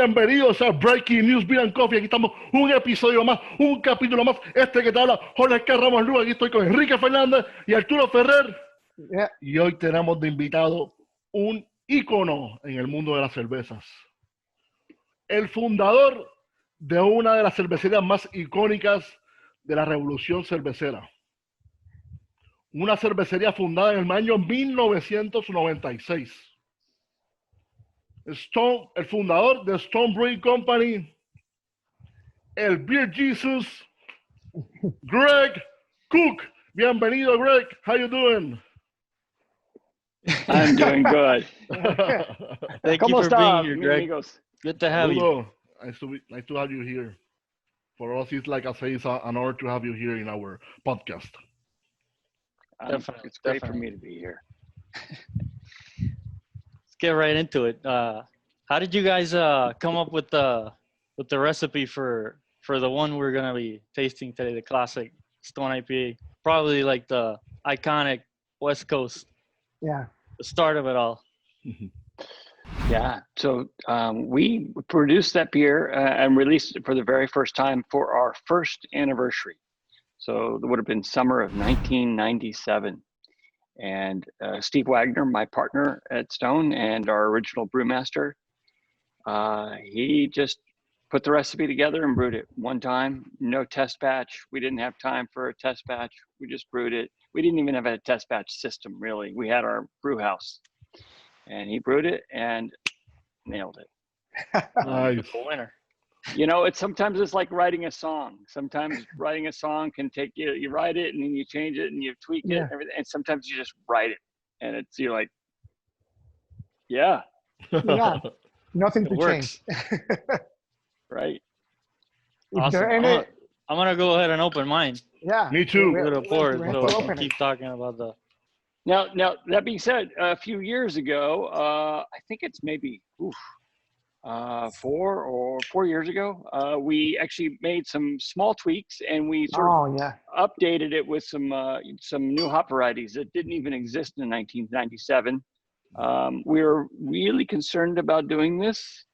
Bienvenidos a Breaking News Beer and Coffee. Aquí estamos, un episodio más, un capítulo más. Este que te habla, Jorge Ramos Luz. Aquí estoy con Enrique Fernández y Arturo Ferrer. Yeah. Y hoy tenemos de invitado un ícono en el mundo de las cervezas. El fundador de una de las cervecerías más icónicas de la revolución cervecera. Una cervecería fundada en el año 1996. El fundador de Stone Brewing Company, el Beer Jesus, Greg Koch. Bienvenido, Greg. How you doing? I'm doing good. Thank you for being here, Greg. Amigos? Good to have you. Nice to have you here. For us, it's like I say, it's an honor to have you here in our podcast. Definitely, it's great for me to be here. Let's get right into it. How did you guys come up with the recipe for the one we're gonna be tasting today, the classic Stone IPA? Probably like the iconic West Coast. Yeah. The start of it all. Yeah. So we produced that beer and released it for the very first time for our first anniversary. So it would have been summer of 1997. And Steve Wagner, my partner at Stone and our original brewmaster, he just put the recipe together and brewed it one time. No test batch. We didn't have time for a test batch. We just brewed it. We didn't even have a test batch system, really. We had our brew house. And he brewed it and nailed it. Nice. The winner. You know, sometimes it's like writing a song. Sometimes writing a song can take you write it and then you change it and you tweak it and everything. And sometimes you just write it and you're like, yeah. Yeah. Nothing to works. change. Right. Awesome. I'm gonna go ahead and open mine. Yeah. Me too. Give it a pour. we have So to open keep talking about the. Now, that being said, a few years ago, I think it's maybe 4 years ago, we actually made some small tweaks and we sort of updated it with some new hop varieties that didn't even exist in 1997. We were really concerned about doing this,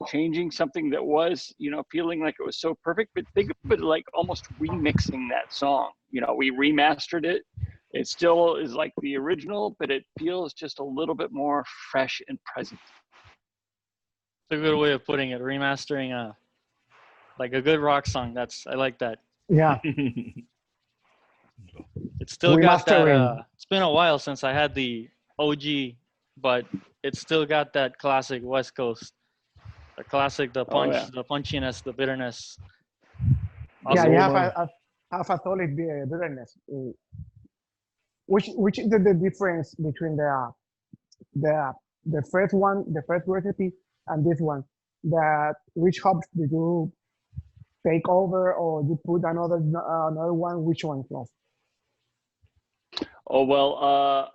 changing something that was, feeling like it was so perfect, but think of it like almost remixing that song. We remastered it. It still is like the original, but it feels just a little bit more fresh and present. It's a good way of putting it. Remastering like a good rock song. I like that. Yeah. It's still got that. It's been a while since I had the OG, but it's still got that classic West Coast. The classic, the punch, the punchiness, the bitterness. Also, you have a solid bitterness. Which is the difference between the first one, the first recipe, and this one? Which hops did you take over, or you put another one? Which one was? Oh well,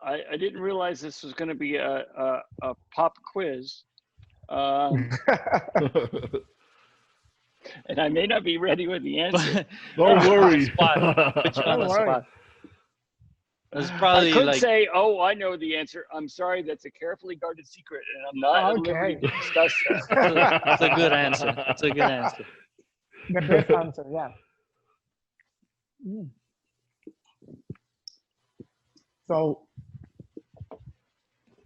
I didn't realize this was going to be a pop quiz, and I may not be ready with the answer. Don't worry. Don't worry. It's probably I could say, "Oh, I know the answer." I'm sorry, that's a carefully guarded secret, and I'm not at liberty to discuss that. That's a good answer. That's a good answer. The best answer, yeah. So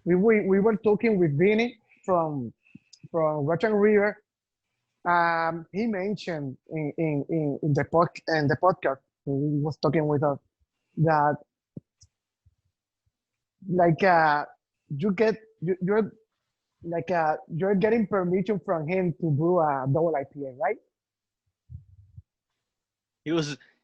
we were talking with Vinny from Russian River. He mentioned in the podcast, he was talking with us that you're getting permission from him to brew a double IPA, right?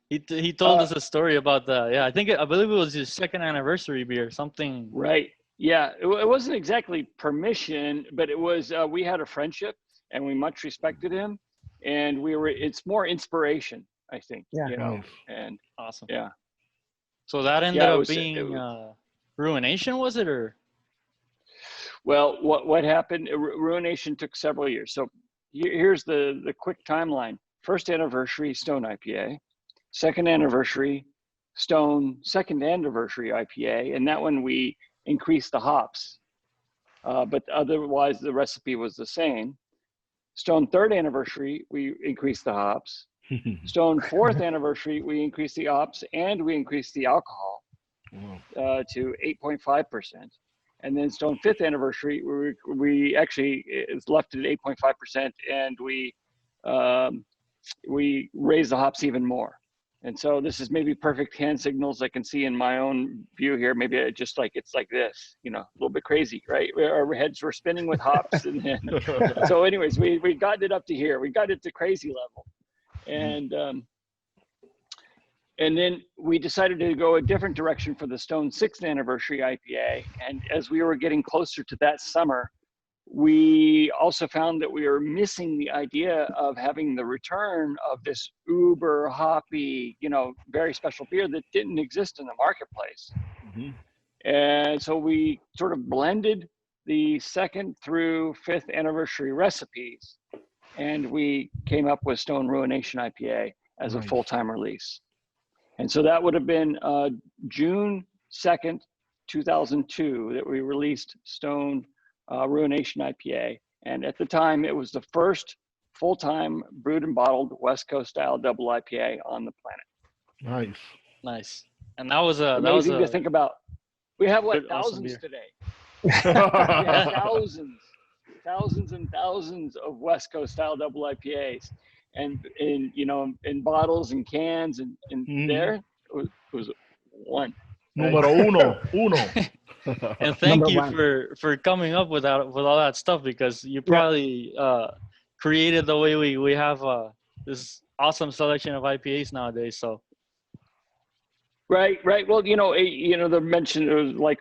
He told us a story about I believe it was his second anniversary beer, something. Right. Yeah. It wasn't exactly permission, but it was, we had a friendship and we much respected him, and it's more inspiration, I think, and awesome. Yeah. So that ended up being Ruination, was it, or? Well, what happened? Ruination took several years. So here's the quick timeline. First anniversary, Stone IPA. Second anniversary, Stone second anniversary IPA. And that one we increased the hops. but otherwise the recipe was the same. Stone 3rd anniversary, we increased the hops. Stone 4th anniversary, we increased the hops and we increased the alcohol to 8.5%. And then Stone 5th anniversary, we actually it's left at 8.5%, and we raised the hops even more. And so this is maybe perfect hand signals I can see in my own view here. Maybe it's like this, you know, a little bit crazy, right? Our heads were spinning with hops. And then, so anyways, we got it up to here. We got it to crazy level. And then we decided to go a different direction for the Stone 6th anniversary IPA. And as we were getting closer to that summer, we also found that we were missing the idea of having the return of this uber hoppy, you know, very special beer that didn't exist in the marketplace. And so we sort of blended the 2nd through 5th anniversary recipes, and we came up with Stone Ruination IPA as a full-time release. And so that would have been June 2nd, 2002 that we released Stone Ruination IPA. And at the time, it was the first full-time brewed and bottled West Coast style double IPA on the planet. Nice. And that was amazing to think about. We have what, thousands awesome today. We have thousands and thousands of West Coast style double IPAs, and in, you know, in bottles and cans, and there it was one. Numero uno. And thank you for coming up with all that stuff, because you probably created the way we have this awesome selection of IPAs nowadays. So right. Well, you know, the mention of like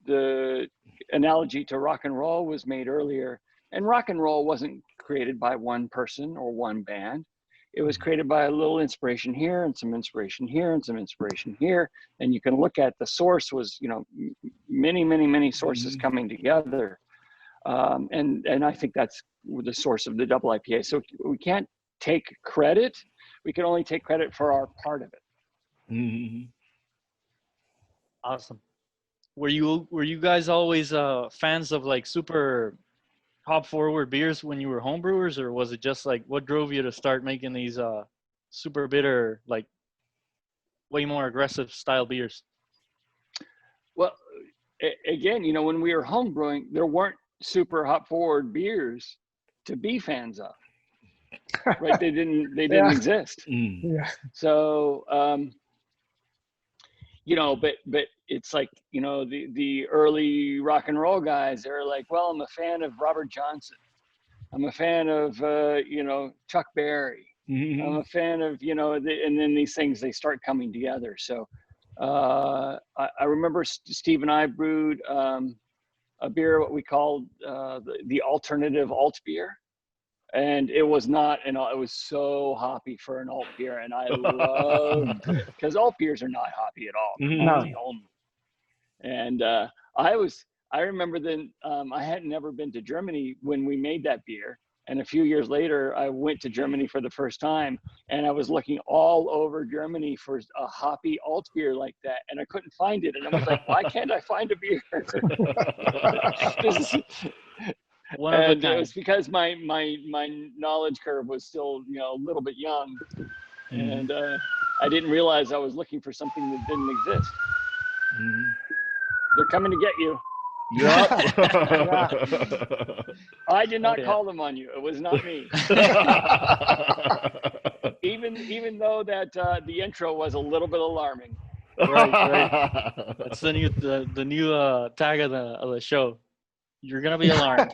the analogy to rock and roll was made earlier, and rock and roll wasn't created by one person or one band. It was created by a little inspiration here and some inspiration here and some inspiration here. And you can look at the source was, you know, many sources coming together. And I think that's the source of the double IPA. So we can't take credit. We can only take credit for our part of it. Awesome. Were you guys always fans of like super hop forward beers when you were homebrewers, or was it just like what drove you to start making these super bitter, like way more aggressive style beers? Well, again, you know, when we were homebrewing, there weren't super hop forward beers to be fans of, right? They didn't exist. So you know, but it's like, you know, the early rock and roll guys, they're like, well, I'm a fan of Robert Johnson. I'm a fan of, you know, Chuck Berry. I'm a fan of, you know, and then these things, they start coming together. So I remember Steve and I brewed a beer, what we called the alternative alt beer. And it was not, and it was so hoppy for an alt beer, and I loved it, because alt beers are not hoppy at all. No. And I remember then I had never been to Germany when we made that beer, and a few years later I went to Germany for the first time, and I was looking all over Germany for a hoppy alt beer like that, and I couldn't find it, and I was like, why can't I find a beer? And it was because my knowledge curve was still, you know, a little bit young, and I didn't realize I was looking for something that didn't exist. They're coming to get you. I did not call them on you. It was not me. even though that the intro was a little bit alarming. Right. That's the new tag of the show. You're gonna be alarmed.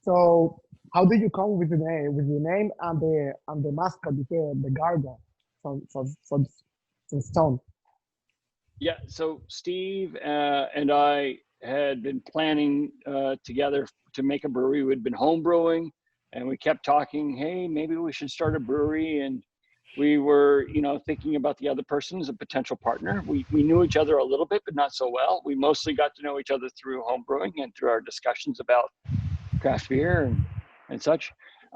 So, how did you come with the name and the mascot, the gargoyle from Stone? Yeah. So Steve and I had been planning together to make a brewery. We'd been home brewing, and we kept talking. Hey, maybe we should start a brewery. And we were, you know, thinking about the other person as a potential partner. We knew each other a little bit, but not so well. We mostly got to know each other through home brewing and through our discussions about craft beer and such.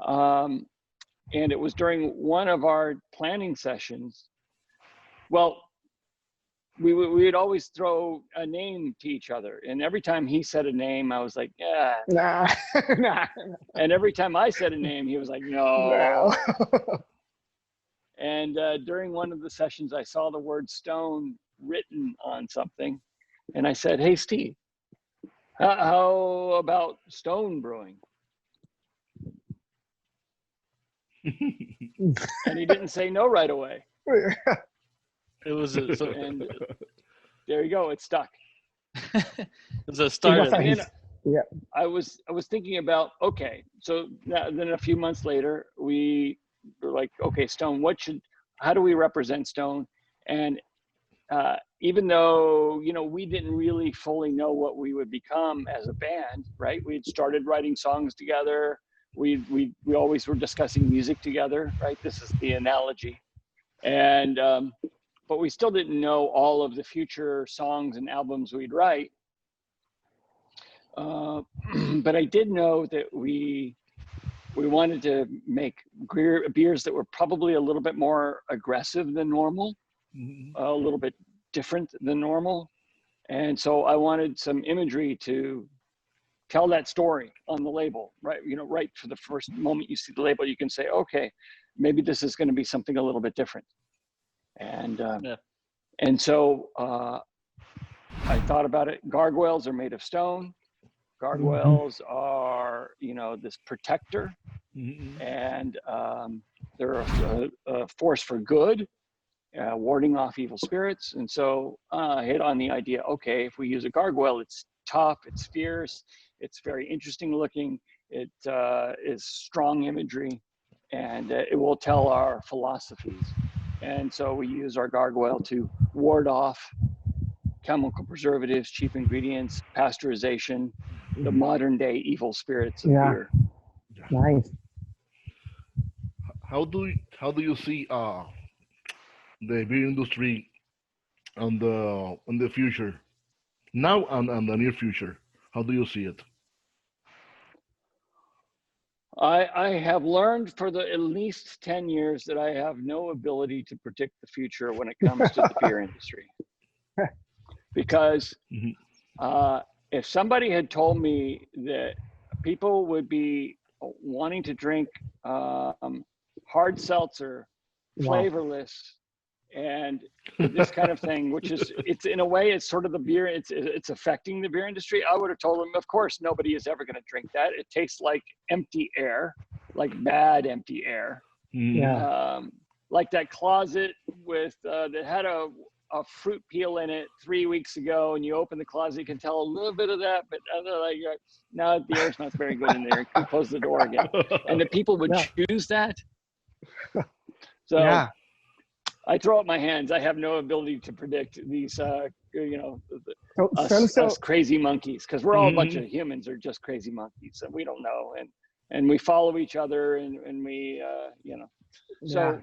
And it was during one of our planning sessions. Well, we would always throw a name to each other. And every time he said a name, I was like, yeah. Nah, nah. And every time I said a name, he was like, no. No. And during one of the sessions, I saw the word Stone written on something. And I said, hey, Steve, how about Stone Brewing? And he didn't say no right away. It was And there you go. It stuck. it was a start. Yeah. I was thinking about, okay, so then a few months later, we were like, okay, Stone, how do we represent Stone? And even though, you know, we didn't really fully know what we would become as a band, right? We had started writing songs together. We always were discussing music together, right? This is the analogy. And, but we still didn't know all of the future songs and albums we'd write. But I did know that we wanted to make beers that were probably a little bit more aggressive than normal, a little bit different than normal. And so I wanted some imagery to tell that story on the label, right? You know, right for the first moment you see the label, you can say, okay, maybe this is going to be something a little bit different. And and so I thought about it. Gargoyles are made of stone. Gargoyles are, you know, this protector, and they're a force for good, warding off evil spirits. And so I hit on the idea, okay, if we use a gargoyle, it's tough, it's fierce, it's very interesting looking, it is strong imagery, and it will tell our philosophies. And so we use our gargoyle to ward off chemical preservatives, cheap ingredients, pasteurization, the modern day evil spirits of beer. Nice. How do you see the beer industry in the future, now and the near future? How do you see it? I have learned for at least 10 years that I have no ability to predict the future when it comes to the beer industry. Because if somebody had told me that people would be wanting to drink hard seltzer, flavorless, and this kind of thing, which is, it's in a way, it's sort of the beer, it's affecting the beer industry, I would have told them, of course, nobody is ever going to drink that. It tastes like empty air, like bad empty air. Like that closet with that had a fruit peel in it 3 weeks ago, and you open the closet, you can tell a little bit of that, but like, no, the air smells very good in there. You can close the door again. And the people would choose that. So I throw up my hands. I have no ability to predict these, you know, us crazy monkeys, because we're all a bunch of humans are just crazy monkeys, and we don't know, and we follow each other, and we, you know, so.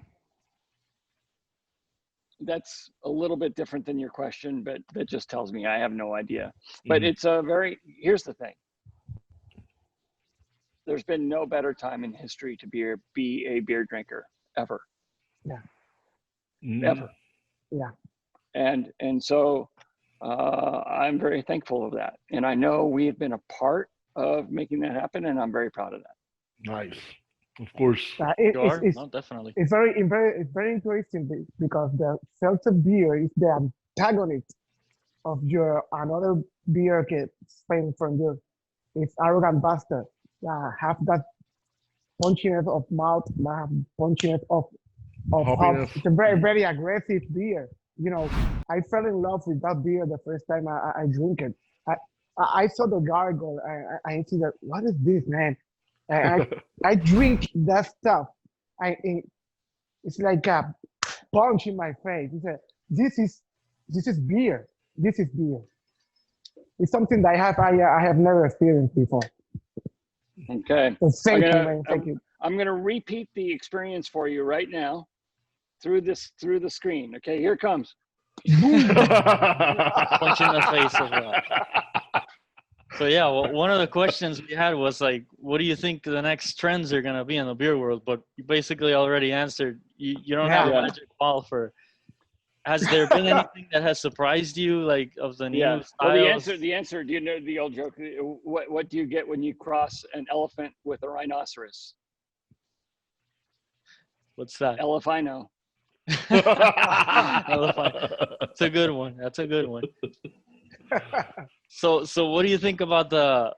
That's a little bit different than your question, but that just tells me I have no idea. But it's here's the thing. There's been no better time in history to be a beer drinker ever. Ever. And so I'm very thankful of that. And I know we have been a part of making that happen, and I'm very proud of that. Nice. Of course. Definitely. It's very interesting because the seltzer beer is the antagonist of your another beer Spain from you. It's arrogant bastard. Have that punchiness of mouth, have punchiness of it's a very, very aggressive beer. You know, I fell in love with that beer the first time I drink it. I saw the gargoyle. I see that. What is this, man? I drink that stuff. It's like a punch in my face. This is beer. This is beer. It's something that I have never experienced before. Okay. So thank you. I'm gonna repeat the experience for you right now through the screen. Okay, here it comes. Punch in the face of that. So yeah, well, one of the questions we had was like, what do you think the next trends are going to be in the beer world? But you basically already answered. You don't have a magic ball for has there been anything that has surprised you, like of the new styles? Well, the answer. Do you know the old joke? What do you get when you cross an elephant with a rhinoceros? What's that? Elephino. That's a good one. That's a good one. So what do you think about the,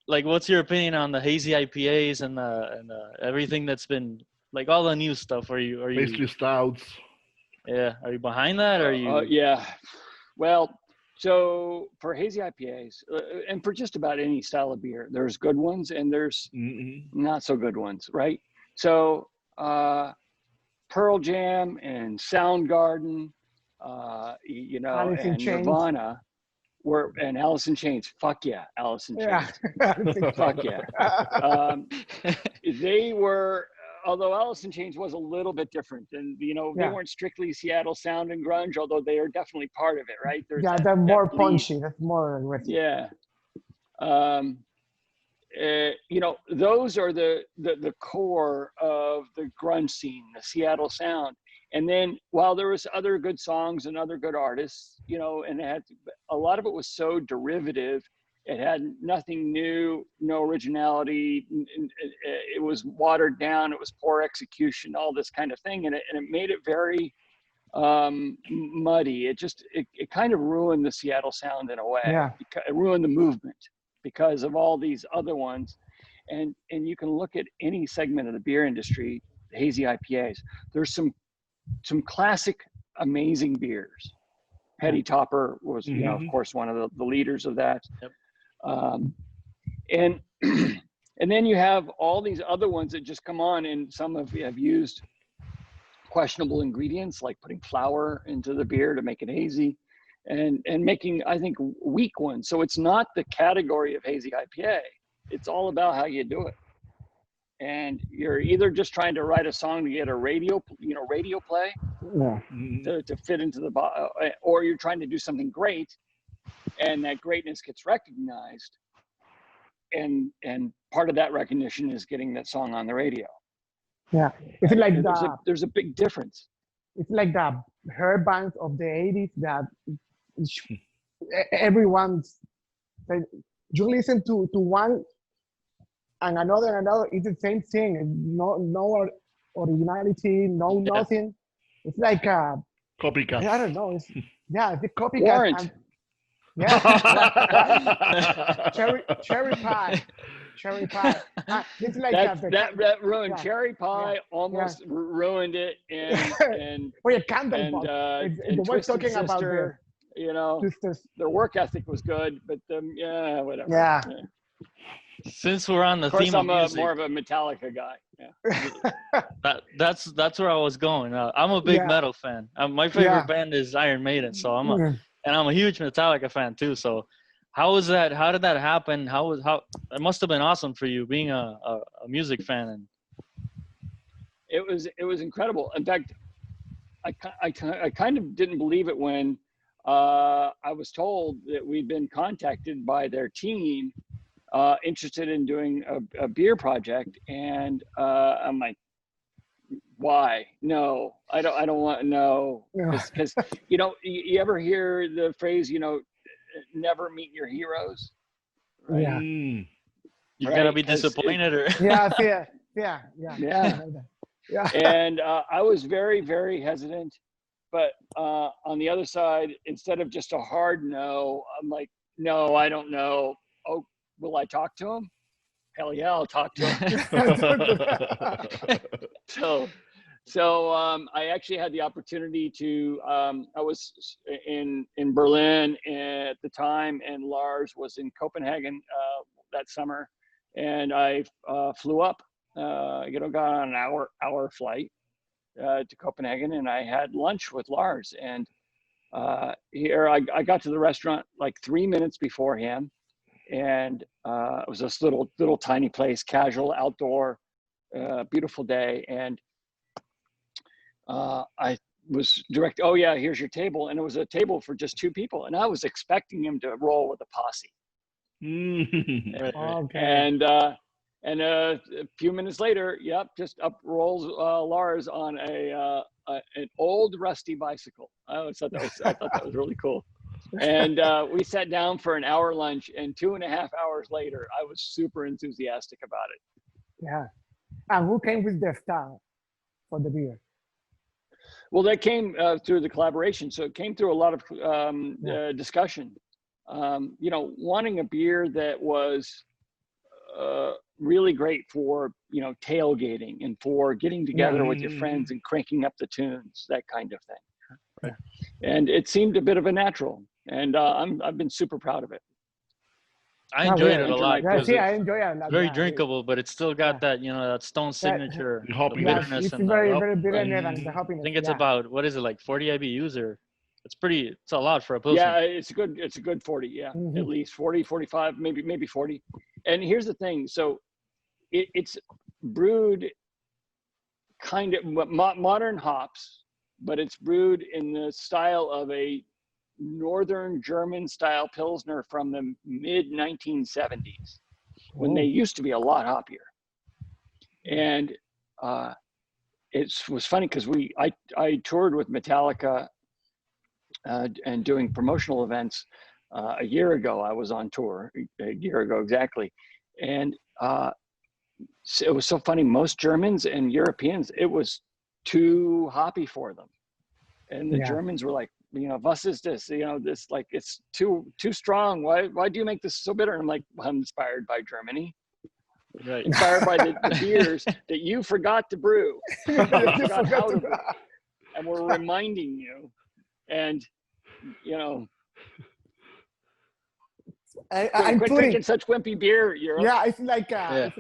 like, what's your opinion on the hazy IPAs and the everything that's been, like, all the new stuff? Are you basically stouts? Yeah, are you behind that? Or are you? Yeah. Well, so for hazy IPAs, and for just about any style of beer, there's good ones and there's not so good ones, right? So Pearl Jam and Soundgarden, you know, Alice in and Chains. Nirvana and Alice in Chains. Fuck yeah, Alice in Chains. Yeah. Fuck yeah. They were, although Alice in Chains was a little bit different, and you know, they weren't strictly Seattle sound and grunge, although they are definitely part of it, right? There's they're more punchy. That's more aggressive. Yeah. You know, those are the core of the grunge scene, the Seattle sound. And then while there was other good songs and other good artists, you know, and a lot of it was so derivative, it had nothing new, no originality. It was watered down. It was poor execution, all this kind of thing. And it made it very muddy. It kind of ruined the Seattle sound in a way. Yeah. It ruined the movement because of all these other ones. And you can look at any segment of the beer industry, the hazy IPAs. There's some classic, amazing beers. Heady Topper was, you know, of course, one of the leaders of that. Yep. And then you have all these other ones that just come on, and some have used questionable ingredients, like putting flour into the beer to make it hazy, and making, I think, weak ones. So it's not the category of hazy IPA. It's all about how you do it. And you're either just trying to write a song to get a radio play to fit into the or you're trying to do something great, and that greatness gets recognized. And part of that recognition is getting that song on the radio. Yeah, it's like there's a big difference. It's like the hair bands of the 80s that everyone's, you listen to one and another, it's the same thing. No originality, nothing. It's like a copycat. I don't know. It's a copycat. Warrant. Cherry pie. It's like that ruined cherry pie. Almost ruined it. And Candle Pop. And Twisted talking Sister, about you know, their work ethic was good, but whatever. Yeah. Since we're on the theme of music, more of a Metallica guy. Yeah. That's where I was going. I'm a big metal fan. My favorite band is Iron Maiden, so I'm a huge Metallica fan too. So how was that? How did that happen? How it must have been awesome for you being a music fan. And it was incredible. In fact, I kind of didn't believe it when I was told that we'd been contacted by their team interested in doing a beer project, and I'm like, why? No, I don't want to know, because you know, you ever hear the phrase, you know, never meet your heroes, right? Yeah. You're gonna be disappointed, or yeah. And I was very, very hesitant, but on the other side, instead of just a hard no, I'm like, no, I don't know. Oh, will I talk to him? Hell yeah, I'll talk to him. So I actually had the opportunity to, I was in Berlin at the time, and Lars was in Copenhagen that summer, and I flew up, got on an hour flight to Copenhagen, and I had lunch with Lars. And here I got to the restaurant like 3 minutes before him. And it was this little tiny place, casual, outdoor, beautiful day. And I was direct, oh yeah, here's your table. And it was a table for just 2 people. And I was expecting him to roll with a posse. Okay. And a few minutes later, just up rolls Lars on an old rusty bicycle. I always thought I thought that was really cool. And we sat down for an hour lunch, and 2.5 hours later, I was super enthusiastic about it. Yeah. And who came with the style for the beer? Well, that came through the collaboration. So it came through a lot of discussion. You know, wanting a beer that was really great for, you know, tailgating and for getting together with your friends and cranking up the tunes, that kind of thing. Right. And it seemed a bit of a natural, and I've been super proud of it. I enjoyed it a lot. Yeah, I enjoy it. Very drinkable, but it's still got that, you know, that Stone signature, the bitterness, it's and very bitterness and the hoppiness. I think it's about, what is it, like 40 IBUs, or it's a lot for a Pilsner. Yeah, it's a good 40. Yeah, at least 40, 45, maybe 40. And here's the thing. So it's brewed kind of modern hops, but it's brewed in the style of a Northern German style Pilsner from the mid 1970s, when they used to be a lot hoppier. And it was funny because I toured with Metallica and doing promotional events a year ago. I was on tour a year ago exactly, and it was so funny. Most Germans and Europeans, it was too hoppy for them, and the Germans were like, you know, was is this? You know, this, like, it's too strong. Why do you make this so bitter? And I'm like, well, I'm inspired by Germany. Right. Inspired by the beers that you forgot to brew. You forgot how to brew. And we're reminding you. And, you know, I'm quit drinking such wimpy beer, Europe. Yeah, it's like you're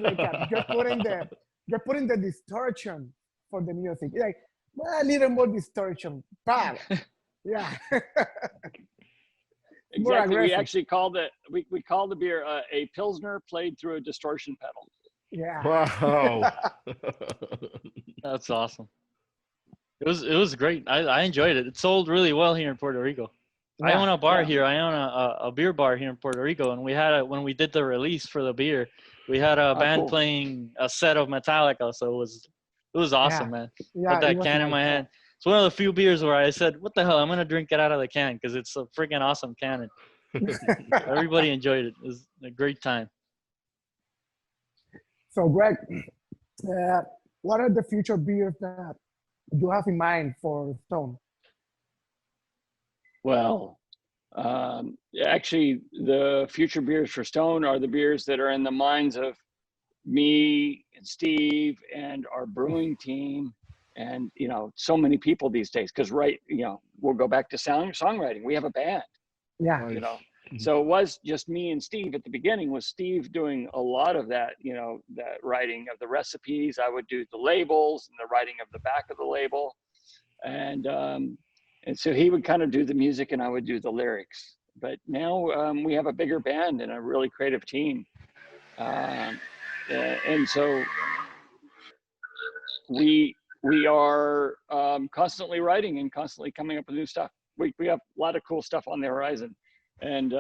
putting the distortion for the music. Like, well, a little more distortion. Bam. Yeah. Exactly. We actually called it, we called the beer a Pilsner played through a distortion pedal. Yeah. Wow. That's awesome. It was great. I enjoyed it. It sold really well here in Puerto Rico. I own a bar here. I own a beer bar here in Puerto Rico, and we had when we did the release for the beer, we had a band playing a set of Metallica, so it was awesome, man. With that can in my hand. It's one of the few beers where I said, what the hell, I'm going to drink it out of the can, because it's a freaking awesome can. Everybody enjoyed it. It was a great time. So, Greg, what are the future beers that you have in mind for Stone? Well, actually, the future beers for Stone are the beers that are in the minds of me and Steve and our brewing team. And, you know, so many people these days, because, you know, we'll go back to songwriting. We have a band, you know. So it was just me and Steve at the beginning, was Steve doing a lot of that, you know, that writing of the recipes. I would do the labels and the writing of the back of the label. And so he would kind of do the music and I would do the lyrics. But now we have a bigger band and a really creative team. And so we are constantly writing and constantly coming up with new stuff. We have a lot of cool stuff on the horizon, and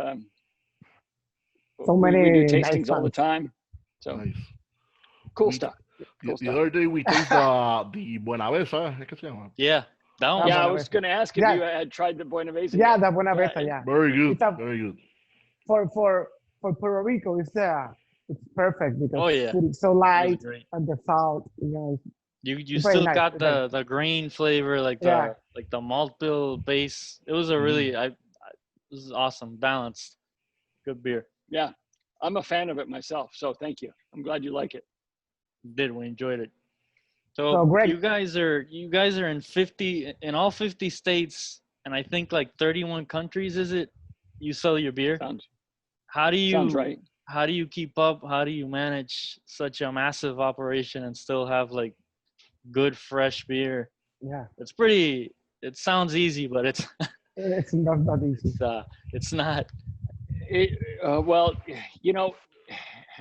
so many we do tastings all the time. So cool stuff. The other day we tasted the Buenaveza. ¿Qué se llama? Yeah, that one. Yeah, I was going to ask if you had tried the Buenaveza. Yeah, the Buenaveza. Yeah, very good. Very good. For Puerto Rico, it's perfect because it's so light and the salt, you know. You still got the grain flavor, like the malt bill base. It was a really this is awesome, balanced, good beer. Yeah, I'm a fan of it myself, so thank you. I'm glad you like it. We enjoyed it. So Greg, you guys are in all 50 states, and I think like 31 countries. Is it? You sell your beer. Sounds right. How do you keep up? How do you manage such a massive operation and still have like good fresh beer? Yeah, it sounds easy, but it's not easy. It's not. Well, you know,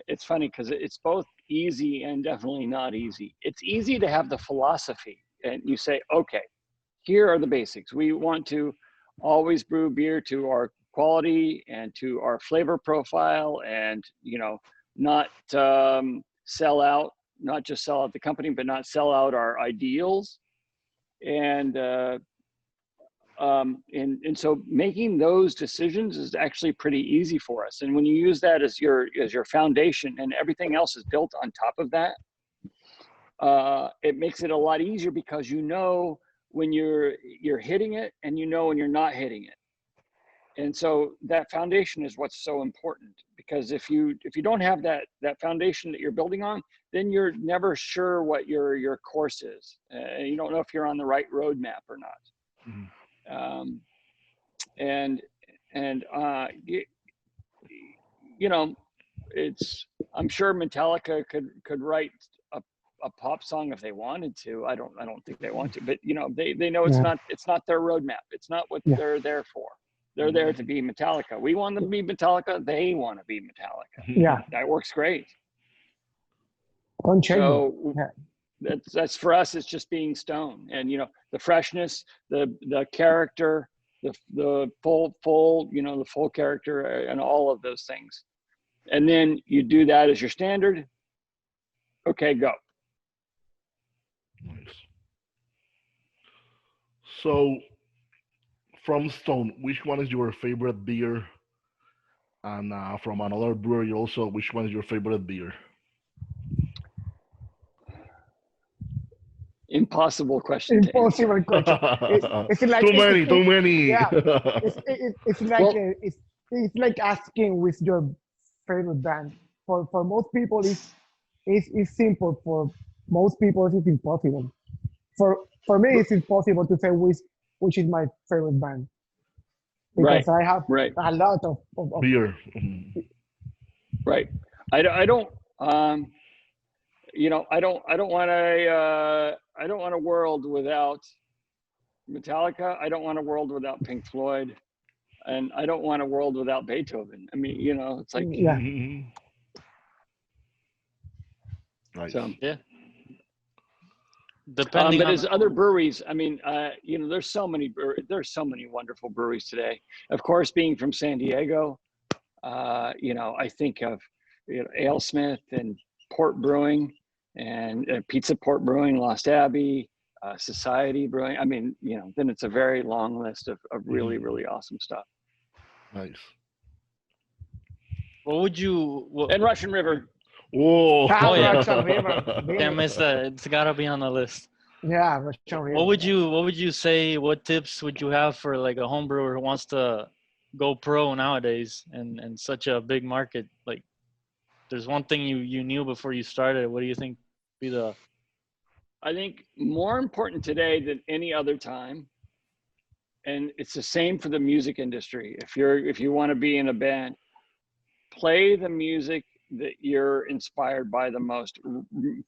it's funny because it's both easy and definitely not easy. It's easy to have the philosophy and you say, okay, here are the basics. We want to always brew beer to our quality and to our flavor profile, and, you know, not sell out, not just sell out the company, but not sell out our ideals. And so making those decisions is actually pretty easy for us. And when you use that as your foundation and everything else is built on top of that, it makes it a lot easier because you know when you're hitting it and you know when you're not hitting it. And so that foundation is what's so important, because if you don't have that foundation that you're building on, then you're never sure what your course is. You don't know if you're on the right roadmap or not. Mm-hmm. You know, I'm sure Metallica could write a pop song if they wanted to. I don't think they want to, but you know, they know it's not their roadmap. It's not what they're there for. They're there to be Metallica. We want them to be Metallica. They want to be Metallica. Yeah, that works great. So that's for us. It's just being Stone, and you know, the freshness, the character, the full you know, the full character, and all of those things. And then you do that as your standard. Okay, go. Nice. So, from Stone, which one is your favorite beer? And from another brewery also, which one is your favorite beer? Impossible question. Impossible question. It's like too many. Yeah, it's like it's like asking with your favorite band. For most people, it's simple. For most people, it's impossible. For me, it's impossible to say which is my favorite band, because I have a lot of beer. Right. I don't. You know, I don't want a world without Metallica. I don't want a world without Pink Floyd, and I don't want a world without Beethoven. I mean, you know, it's like Nice. So yeah. Depending but on as other breweries, I mean, you know, there's so many wonderful breweries today. Of course, being from San Diego, you know, I think of AleSmith and Port Brewing and Pizza Port Brewing, Lost Abbey, Society Brewing. I mean, you know, then it's a very long list of really, really awesome stuff. Nice. What would you? And Russian River. Oh, yeah. Russian River. Can't miss that. It's gotta be on the list. Yeah, Russian River. What would you say? What tips would you have for like a home brewer who wants to go pro nowadays and such a big market? Like, there's one thing you knew before you started. What do you think be the? I think more important today than any other time, and it's the same for the music industry. If you want to be in a band, play the music that you're inspired by the most.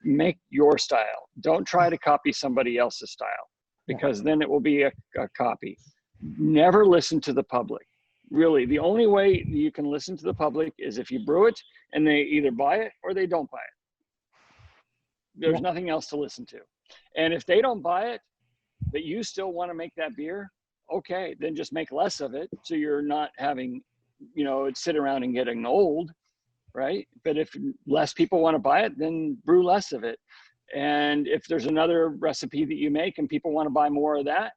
Make your style. Don't try to copy somebody else's style, because then it will be a copy. Never listen to the public. Really, the only way you can listen to the public is if you brew it and they either buy it or they don't buy it. There's nothing else to listen to. And if they don't buy it, but you still want to make that beer, okay, then just make less of it, so you're not having, you know, it sit around and getting old, right? But if less people want to buy it, then brew less of it. And if there's another recipe that you make and people want to buy more of that,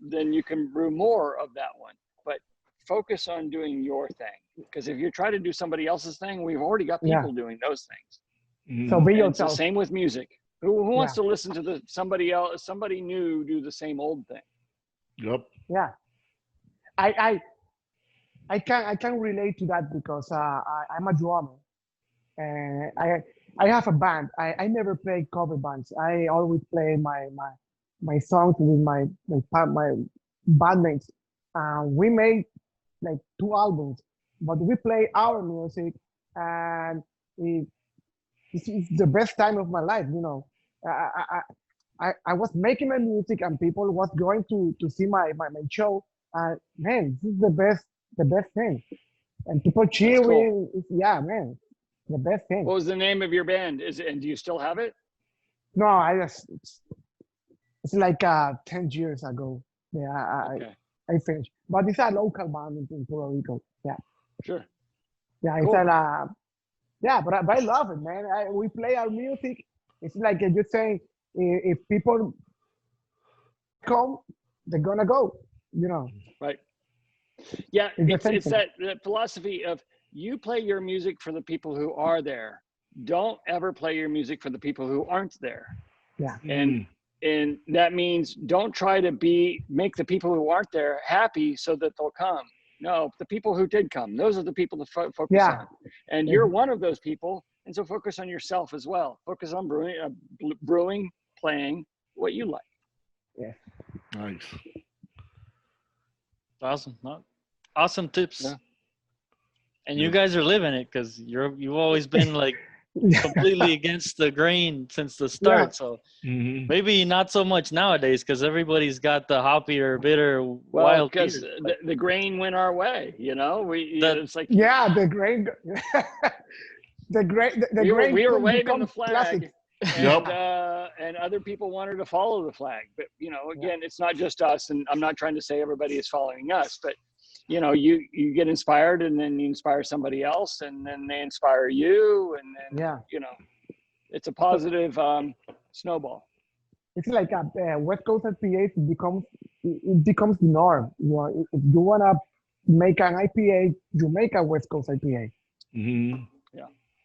then you can brew more of that one. But focus on doing your thing, because if you try to do somebody else's thing, we've already got people doing those things. So be yourself. It's the same with music. Who wants to listen to somebody new do the same old thing? Yep. Yeah, I can relate to that, because I'm a drummer, and I have a band. I never play cover bands. I always play my songs with my bandmates. We made like 2 albums, but we play our music, and it's the best time of my life. You know, I was making my music, and people was going to see my show. Man, this is the best thing, and people cheering. Cool. Yeah, man, the best thing. What was the name of your band? And do you still have it? No, it's like 10 years ago. Yeah, I finished, but it's a local band in Puerto Rico. Yeah, sure. Yeah, cool. But I love it, man. We play our music. It's like you're saying, if people come, they're gonna go. You know. Right. Yeah, It's it's that philosophy of you play your music for the people who are there. Don't ever play your music for the people who aren't there. Yeah. And that means don't try to make the people who aren't there happy so that they'll come. No, the people who did come, those are the people to focus on. And you're one of those people, and so focus on yourself as well. Focus on brewing, playing what you like. Yeah. Nice. Awesome. Awesome tips. Yeah. And you guys are living it because you've always been like completely against the grain since the start. Yeah. So maybe not so much nowadays because everybody's got the hoppier, bitter, wild. Because the grain went our way, you know. It's like the grain. The grain. We were waving the flag. Classic. And other people wanted to follow the flag, but you know, again, it's not just us, and I'm not trying to say everybody is following us, but you know, you get inspired, and then you inspire somebody else, and then they inspire you, and then you know, it's a positive snowball. It's like a West Coast IPA becomes the norm. You know, if you wanna make an IPA, you make a West Coast IPA.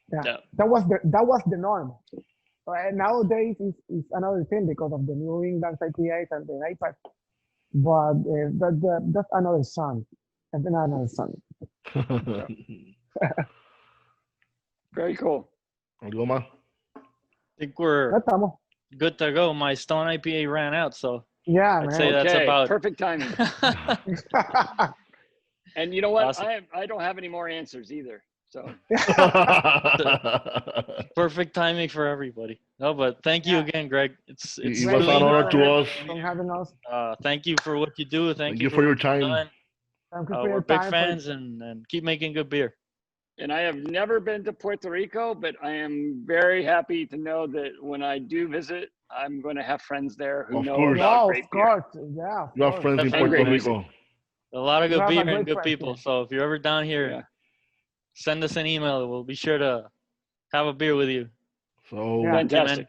That was the norm. Nowadays, it's another thing because of the New England IPAs and the IPAs. But that's another song. And then another song. Very cool. ¿Algo más? I think we're Ya estamos. good to go. My Stone IPA ran out, so Yeah, I'd man. say that's about perfect timing. And you know what? Awesome. I don't have any more answers either. So perfect timing for everybody. No, but thank you again, Greg. It's It was an honor to us. For having us. Thank you for what you do. Thank you for your time. Thank you for we're your big time. fans and keep making good beer. And I have never been to Puerto Rico, but I am very happy to know that when I do visit, I'm going to have friends there who know about great beer. Yeah. You have friends in Puerto Rico. A lot of good have a beer great and good friend, people. So if you're ever down here, send us an email. We'll be sure to have a beer with you. So fantastic.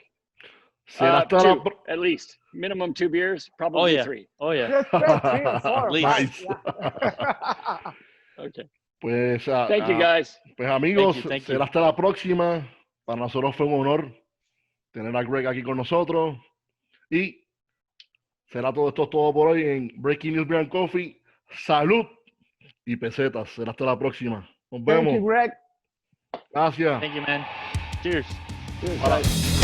Two, at least minimum 2 beers, probably 3. Oh yeah. 3, 4, nice. Okay. Pues, thank you guys. Pues amigos, Thank you. será hasta la próxima. Para nosotros fue un honor tener a Greg aquí con nosotros. Y será todo por hoy en Breaking News Beer and Coffee. Salud y pesetas. Será hasta la próxima. Nos vemos. Thank you, Greg. Gracias. Thank you, man. Cheers. Cheers, guys.